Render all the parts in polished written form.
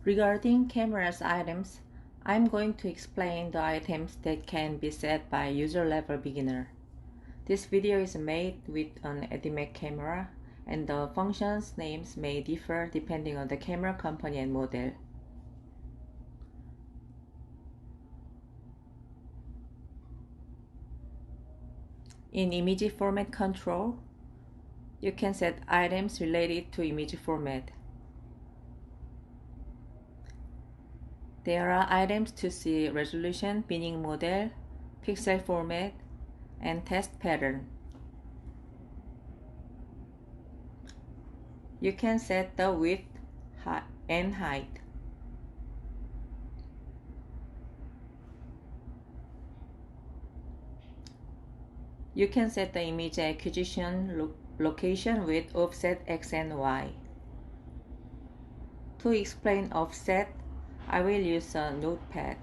Regarding cameras items, I'm going to explain the items that can be set by user-level beginner. This video is made with an ADMAC camera, and the functions names may differ depending on the camera company and model. In image format control, you can set items related to image format. There are items to see resolution, binning model, pixel format, and test pattern. You can set the width and height. You can set the image acquisition location with offset X and Y. To explain offset, I will use a notepad.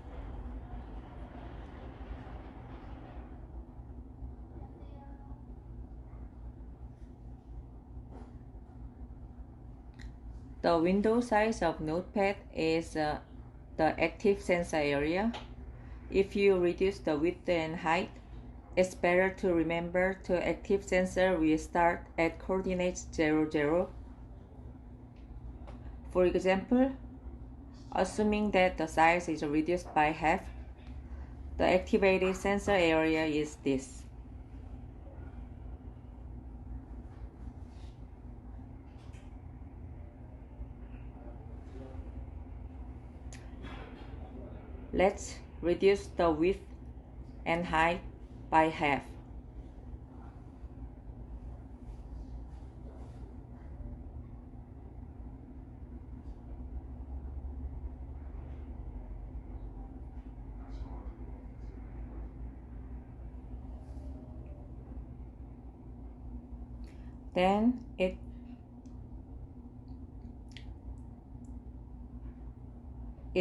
The window size of notepad is the active sensor area. If you reduce the width and height, it's better to remember to active sensor will start at coordinates 0, 0. For example, assuming that the size is reduced by half, the activated sensor area is this. Let's reduce the width and height by half. Then it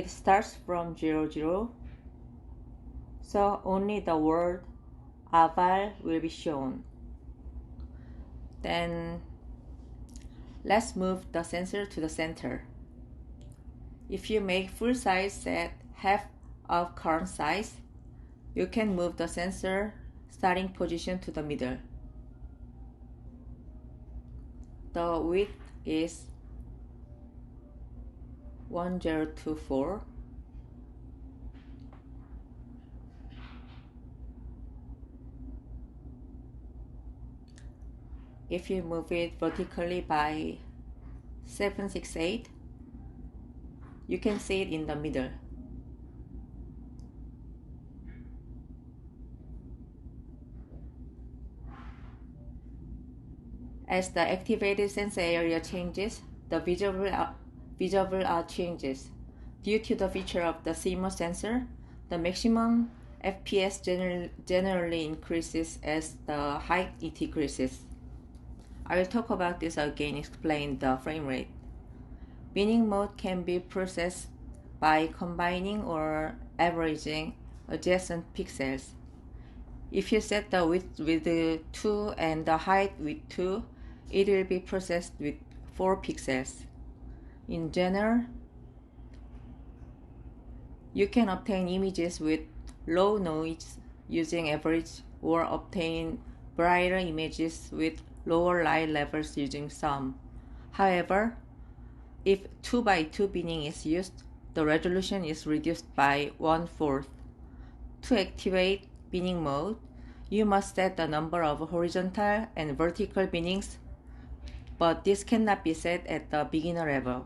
starts from 0, 0, so only the word aval will be shown. Then let's move the sensor to the center. If you make full size set half of current size, you can move the sensor starting position to the middle. The width is 1024. If you move it vertically by 768, you can see it in the middle. As the activated sensor area changes, the visible out changes. Due to the feature of the CMOS sensor, the maximum FPS generally increases as the height decreases. I will talk about this again, explain the frame rate. Binning mode can be processed by combining or averaging adjacent pixels. If you set the width with 2 and the height with 2, it will be processed with 4 pixels. In general, you can obtain images with low noise using average, or obtain brighter images with lower light levels using sum. However, if 2 by 2 binning is used, the resolution is reduced by 1/4. To activate binning mode, you must set the number of horizontal and vertical binnings, but this cannot be set at the beginner level.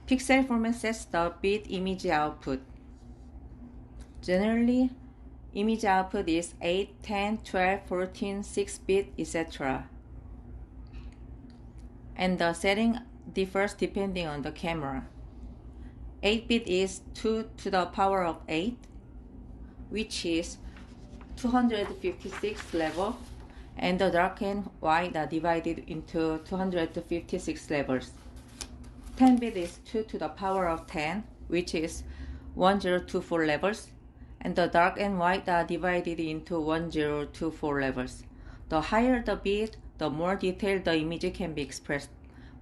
Pixel format sets the bit image output. Generally, image output is 8, 10, 12, 14, 6 bit, etc. And the setting differs depending on the camera. 8-bit is 2 to the power of 8, which is 256 level, and the dark and white are divided into 256 levels. 10-bit is 2 to the power of 10, which is 1024 levels, and the dark and white are divided into 1, 0, 2, 4 levels. The higher the bit, the more detailed the image can be expressed,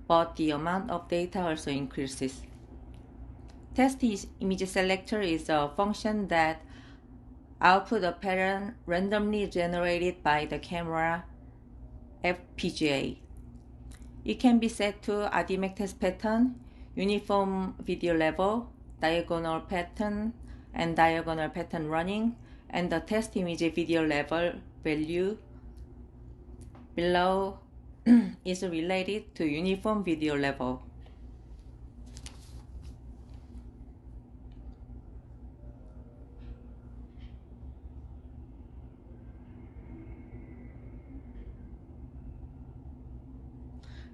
but the amount of data also increases. Test image selector is a function that outputs a pattern randomly generated by the camera FPGA. It can be set to arithmetic test pattern, uniform video level, diagonal pattern, and diagonal pattern running, and the test image video level value below is related to uniform video level.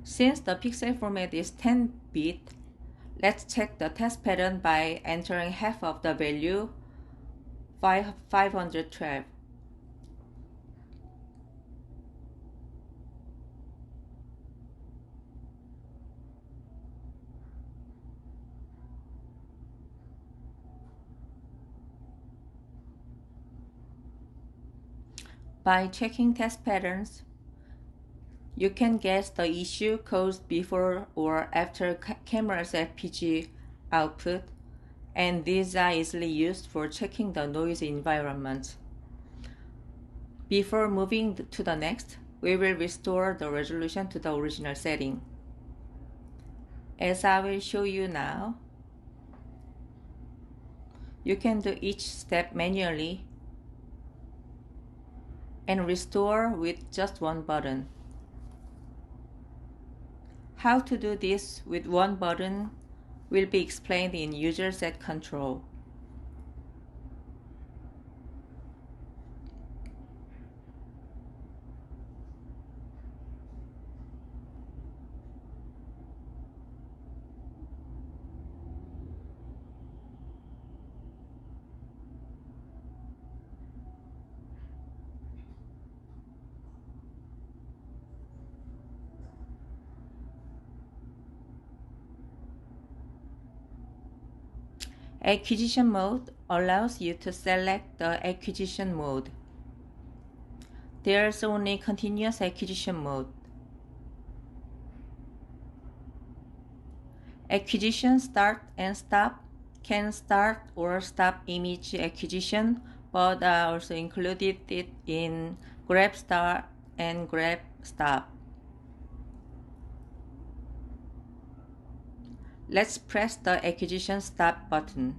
Since the pixel format is 10-bit, let's check the test pattern by entering half of the value, 512. By checking test patterns, you can guess the issue caused before or after camera's FPGA output, and these are easily used for checking the noise environment. Before moving to the next, we will restore the resolution to the original setting. As I will show you now, you can do each step manually and restore with just one button. How to do this with one button will be explained in User Set Control. Acquisition mode allows you to select the acquisition mode. There's only continuous acquisition mode. Acquisition start and stop can start or stop image acquisition, but are also included in grab start and grab stop. Let's press the acquisition stop button.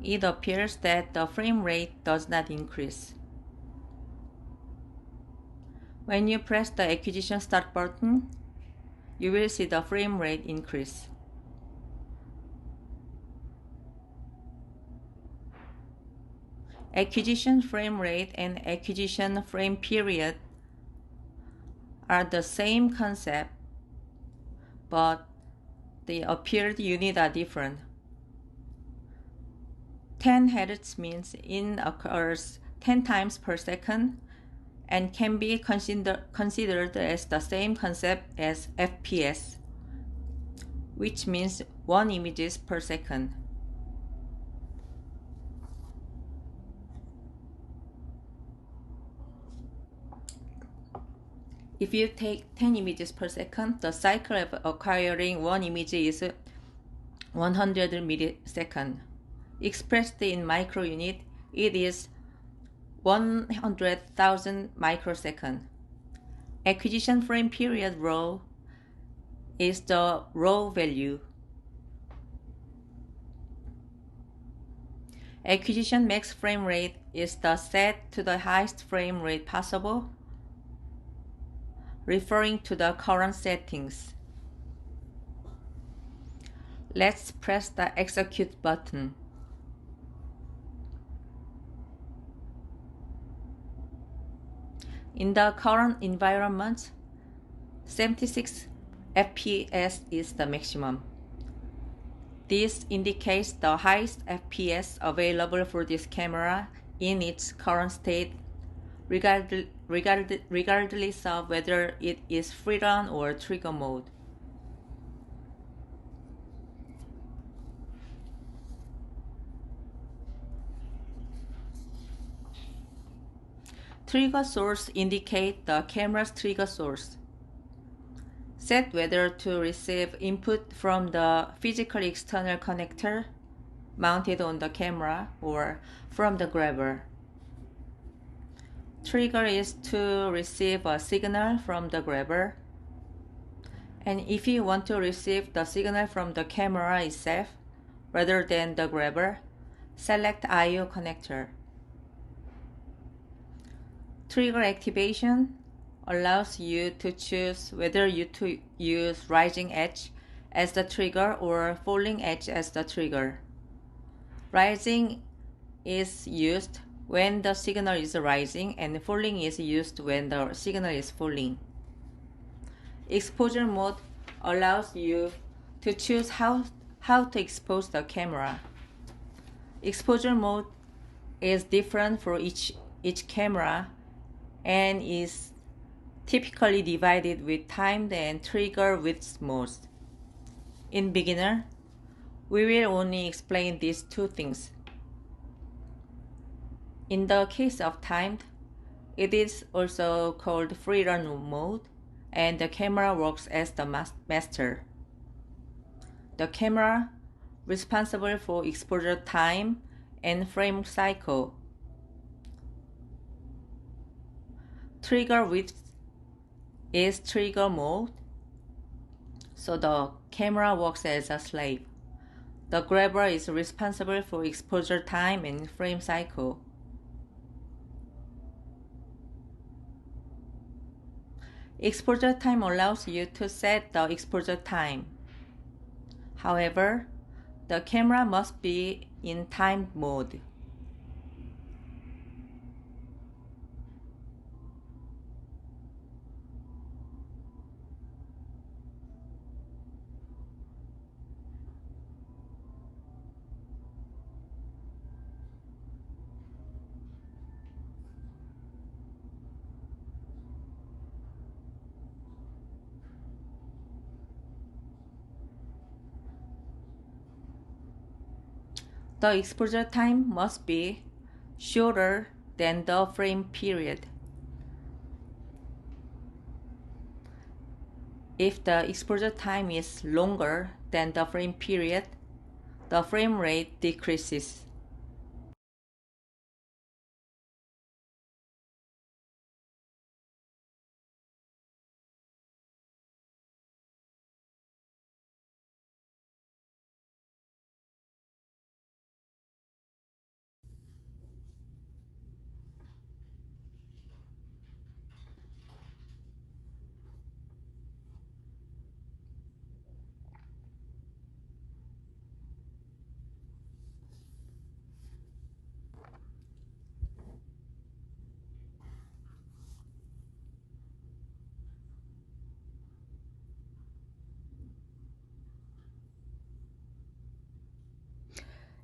It appears that the frame rate does not increase. When you press the acquisition start button, you will see the frame rate increase. Acquisition frame rate and acquisition frame period are the same concept, but the appeared units are different. 10 Hz means it occurs 10 times per second and can be considered as the same concept as FPS, which means 1 images per second. If you take 10 images per second, the cycle of acquiring 1 image is 100 milliseconds. Expressed in micro unit, it is 100,000 microseconds. Acquisition frame period rho is the raw value. Acquisition max frame rate is the set to the highest frame rate possible, referring to the current settings. Let's press the execute button. In the current environment, 76 FPS is the maximum. This indicates the highest FPS available for this camera in its current state, regardless of whether it is free run or trigger mode. Trigger source indicate the camera's trigger source. Set whether to receive input from the physical external connector mounted on the camera or from the grabber. Trigger is to receive a signal from the grabber. And if you want to receive the signal from the camera itself rather than the grabber, select I/O connector. Trigger activation allows you to choose whether you to use rising edge as the trigger or falling edge as the trigger. Rising is used when the signal is rising and falling is used when the signal is falling. Exposure mode allows you to choose how to expose the camera. Exposure mode is different for each camera and is typically divided with timed and trigger width modes. In beginner, we will only explain these two things. In the case of timed, it is also called free run mode, and the camera works as the master. The camera responsible for exposure time and frame cycle. Trigger width is trigger mode, so the camera works as a slave. The grabber is responsible for exposure time and frame cycle. Exposure time allows you to set the exposure time. However, the camera must be in timed mode. The exposure time must be shorter than the frame period. If the exposure time is longer than the frame period, the frame rate decreases.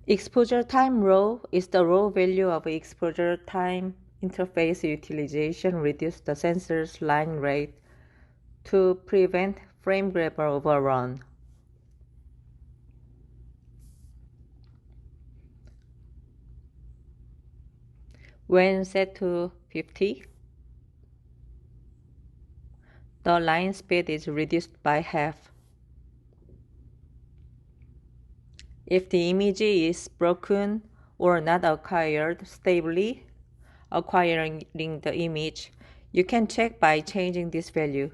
Exposure time rho is the raw value of exposure time interface utilization reduce the sensor's line rate to prevent frame grabber overrun. When set to 50, the line speed is reduced by half. If the image is broken or not acquired stably, acquiring the image, you can check by changing this value.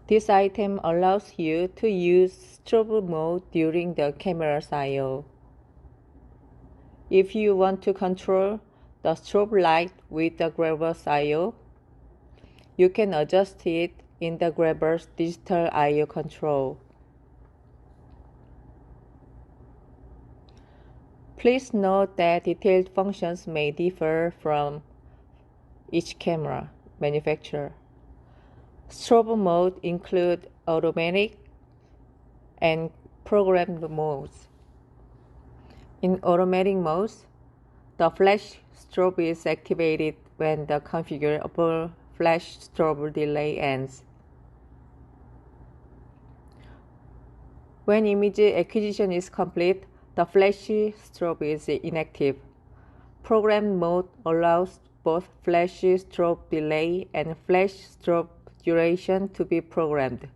This item allows you to use strobe mode during the camera's I/O. If you want to control the strobe light with the grabber's I/O, you can adjust it in the grabber's digital I/O control. Please note that detailed functions may differ from each camera manufacturer. Strobe mode include automatic and programmed modes. In automatic modes, the flash strobe is activated when the configurable flash strobe delay ends. When image acquisition is complete, the flash strobe is inactive. Program mode allows both flash strobe delay and flash strobe duration to be programmed.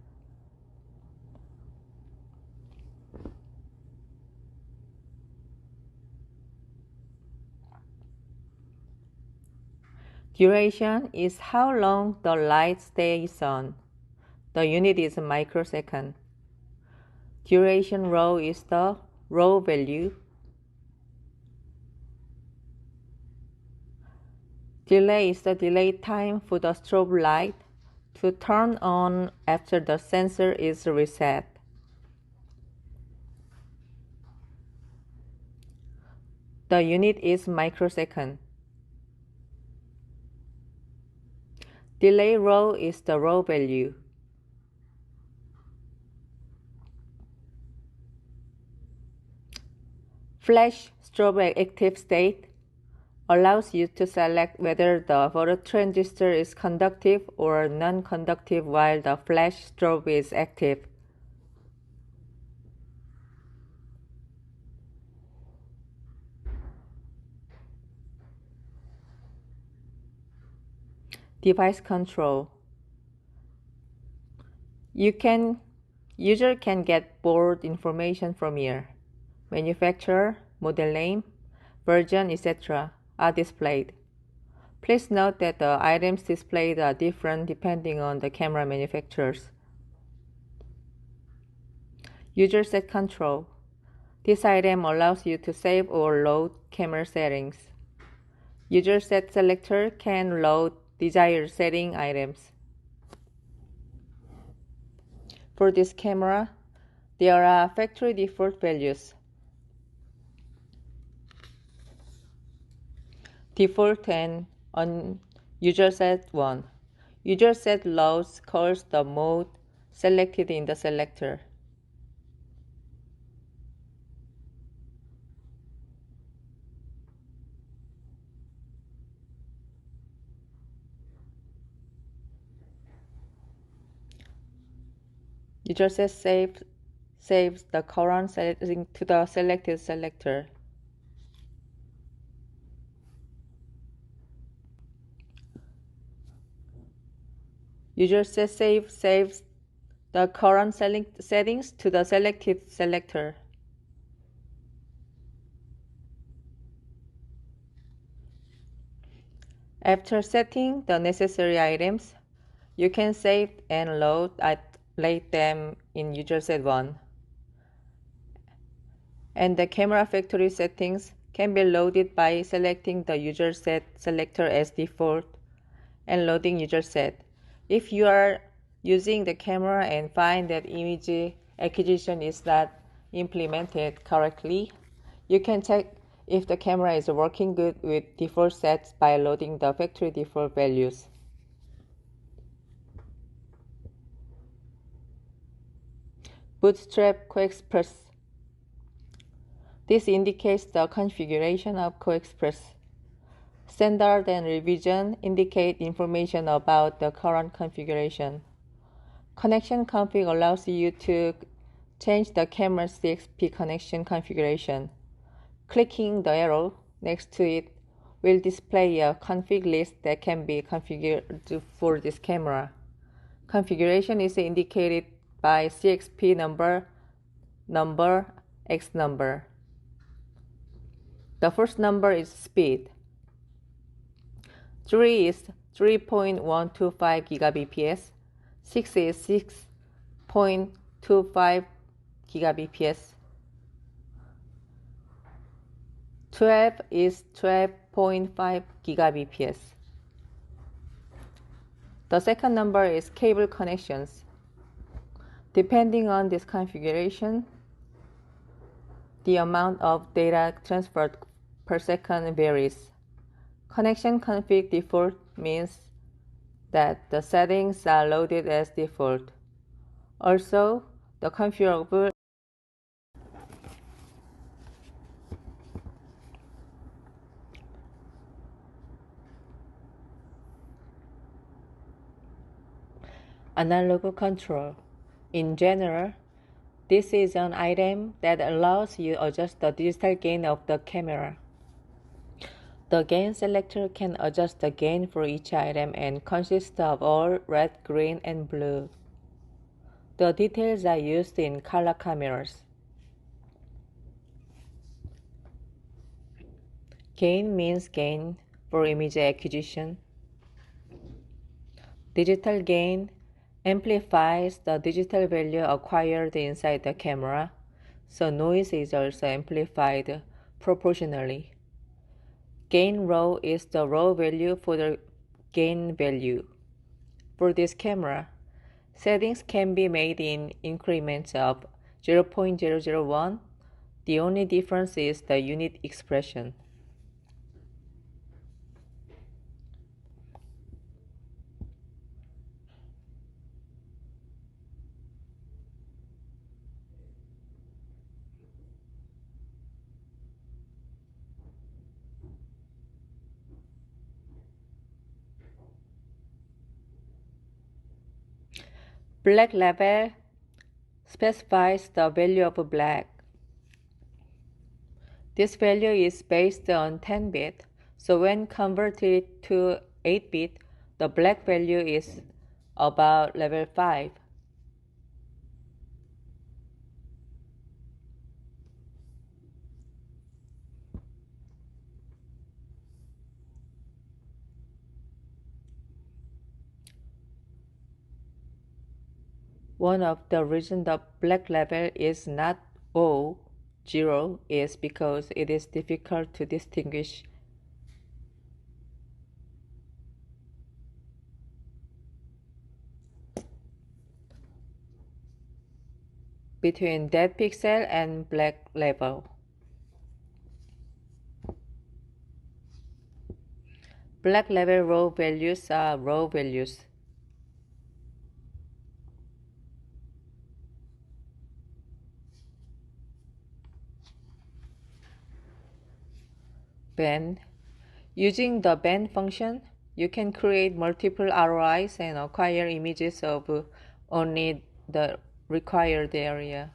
Duration is how long the light stays on. The unit is microsecond. Duration rho is the rho value. Delay is the delay time for the strobe light to turn on after the sensor is reset. The unit is microsecond. Delay rho is the rho value. Flash strobe active state allows you to select whether the phototransistor is conductive or non-conductive while the flash strobe is active. Device control. User can get board information from here. Manufacturer, model name, version, etc. are displayed. Please note that the items displayed are different depending on the camera manufacturers. User set control. This item allows you to save or load camera settings. User set selector can load desired setting items. For this camera, there are factory default values. Default and on user set 1. User set loads calls the mode selected in the selector. User set saves the current setting to the selected selector. User set saves the current settings to the selected selector. After setting the necessary items, you can save and load them in user set 1. And the camera factory settings can be loaded by selecting the user set selector as default and loading user set. If you are using the camera and find that image acquisition is not implemented correctly, you can check if the camera is working good with default sets by loading the factory default values. Bootstrap CoExpress. This indicates the configuration of CoExpress. Standard and revision indicate information about the current configuration. Connection config allows you to change the camera's CXP connection configuration. Clicking the arrow next to it will display a config list that can be configured for this camera. Configuration is indicated by CXP number, X number. The first number is speed. 3 is 3.125 gigabps. 6 is 6.25 gigabps. 12 is 12.5 gigabps. The second number is cable connections. Depending on this configuration, the amount of data transferred per second varies. Connection config default means that the settings are loaded as default. Also, the configurable analog control. In general, this is an item that allows you to adjust the digital gain of the camera. The gain selector can adjust the gain for each item and consists of all red, green, and blue. The details are used in color cameras. Gain means gain for image acquisition. Digital gain amplifies the digital value acquired inside the camera, so noise is also amplified proportionally. Gain raw is the raw value for the gain value. For this camera, settings can be made in increments of 0.001. The only difference is the unit expression. Black level specifies the value of black. This value is based on 10-bit, so when converted to 8-bit, the black value is about level 5. One of the reasons the black level is not 0 is because it is difficult to distinguish between dead pixel and black level. Black level raw values are raw values. Band. Using the band function, you can create multiple ROIs and acquire images of only the required area.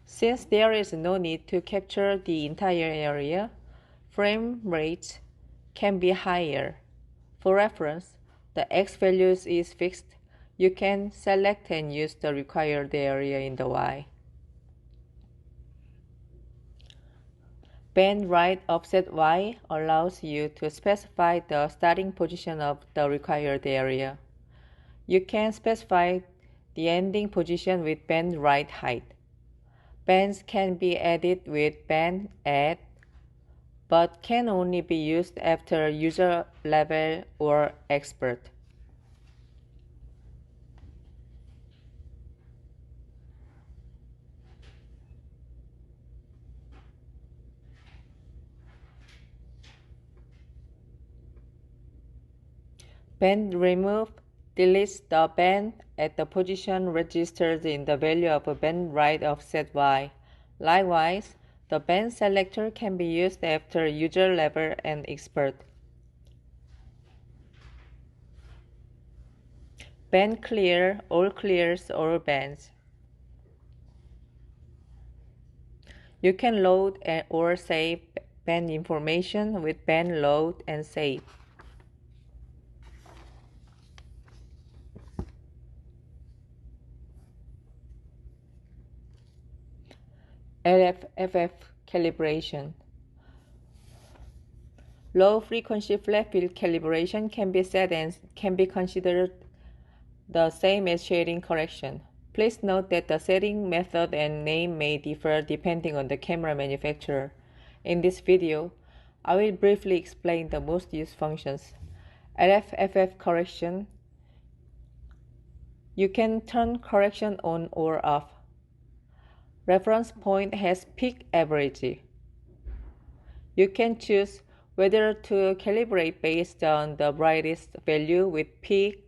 Since there is no need to capture the entire area, frame rates can be higher. For reference, the X values is fixed. You can select and use the required area in the Y. Band right offset Y allows you to specify the starting position of the required area. You can specify the ending position with band right height. Bands can be added with band add, but can only be used after user level or expert. Band remove deletes the band at the position registered in the value of band right offset Y. Likewise, the band selector can be used after user level and expert. Band clear all clears all bands. You can load or save band information with band load and save. LFFF calibration. Low frequency flat field calibration can be set and can be considered the same as shading correction. Please note that the setting method and name may differ depending on the camera manufacturer. In this video, I will briefly explain the most used functions. LFFF correction. You can turn correction on or off. Reference point has peak average. You can choose whether to calibrate based on the brightest value with peak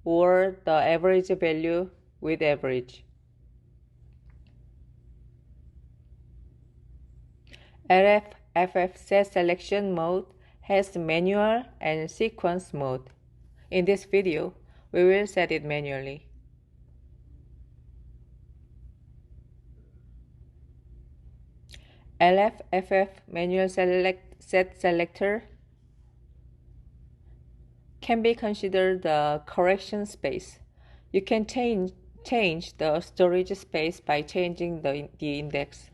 or the average value with average. RF-FF set selection mode has manual and sequence mode. In this video, we will set it manually. LF-FF manual set selector can be considered the correction space. You can change the storage space by changing the index.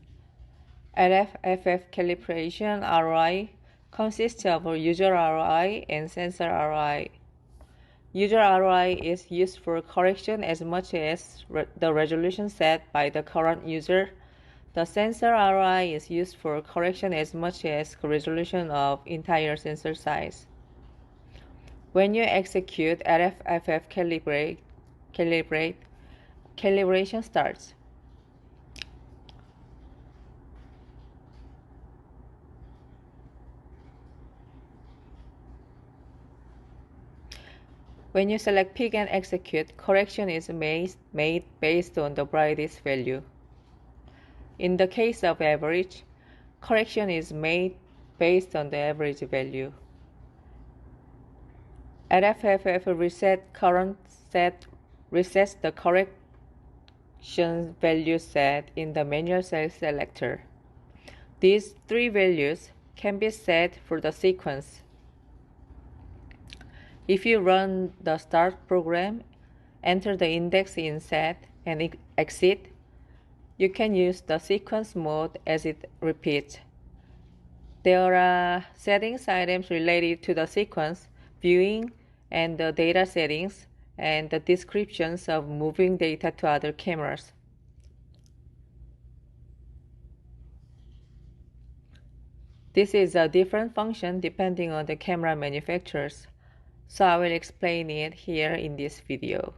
LF-FF calibration ROI consists of user ROI and sensor ROI. User ROI is used for correction as much as the resolution set by the current user. The sensor ROI is used for correction as much as resolution of entire sensor size. When you execute RF-FF calibration starts. When you select pick and execute, correction is made based on the brightest value. In the case of average, correction is made based on the average value. RF-FF reset current set resets the correction value set in the manual set selector. These three values can be set for the sequence. If you run the start program, enter the index in set, and exit, you can use the sequence mode as it repeats. There are settings items related to the sequence, viewing, and the data settings, and the descriptions of moving data to other cameras. This is a different function depending on the camera manufacturers, so I will explain it here in this video.